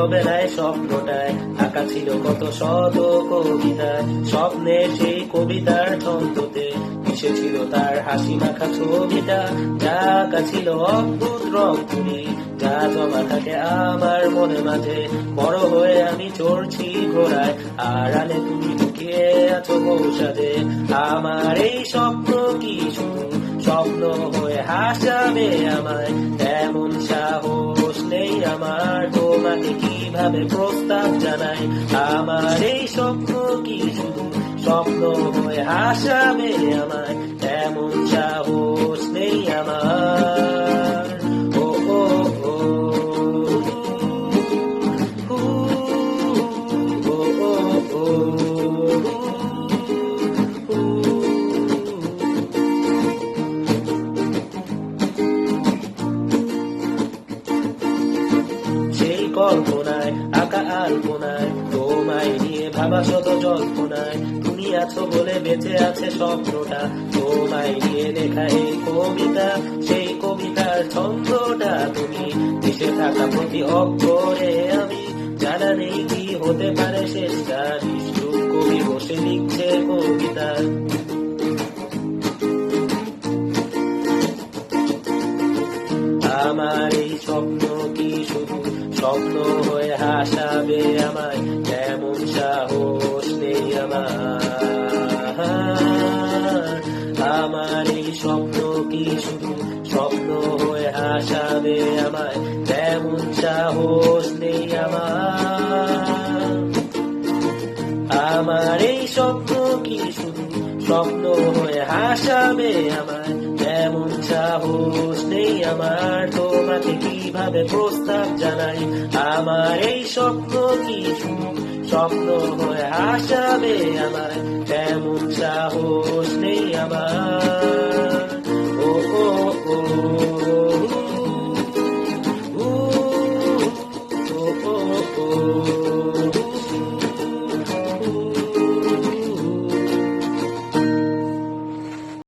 অবেলায় স্বপ্নটায় আঁকা ছিল কত শত কবিতা, স্বপ্নে সেই কবিতার ছন্দতে মিশেছিল তার হাসি মাখা ছবিটা, যা আঁকা ছিল অদ্ভুত রং তুলি, যা জমা থাকে আমার মনে মাঝে। বড় হয়ে আমি চড়ছি ঘোড়ায়, আর আলে তুমি লুকিয়ে আছো বৌসাদে। আমার এই স্বপ্ন কি শুধু স্বপ্ন হয়ে হাসাবে আমায়? তেমন সাহস নেই আমার, তোমাকে কিভাবে প্রস্তাব জানাই? আমার এই স্বপ্ন কি শুধু স্বপ্ন হয়ে হাসাবে আমায়? তেমন সাহস নেই আমার। ও ও ও ও ও সেই কল্পনায় আঁকা আলপনায় তোমায় নিয়ে ভাবা শত জল্পনায়, তুমি আছো বলে বেঁচে আছে স্বপ্নটা, তোমায় নিয়ে লেখা এই কবিতা, সেই কবিতার ছন্দটা তুমি, মিশে থাকা প্রতি অক্ষরে আমি, জানা নেই কি হতে পারে শেষটা। নিষ্ঠুর কবি বসে লিখছে কবিতা। আমার এই স্বপ্ন কি শুধু স্বপ্ন হয়ে হাসাবে আমায়? তেমন সাহস নেই আমার। আমার এই স্বপ্ন কি শুধু স্বপ্ন হয়ে হাসাবে আমায়? তেমন সাহস নেই আমার। আমার এই স্বপ্ন কি শুধু স্বপ্ন হয়ে হাসাবে আমায়? তেমন সাহস নেই আমার, তোমাকে কিভাবে প্রস্তাব জানাই? আমার এই স্বপ্ন কি শুধু স্বপ্ন হয়ে হাসাবে আমায়? তেমন সাহস নেই আমার।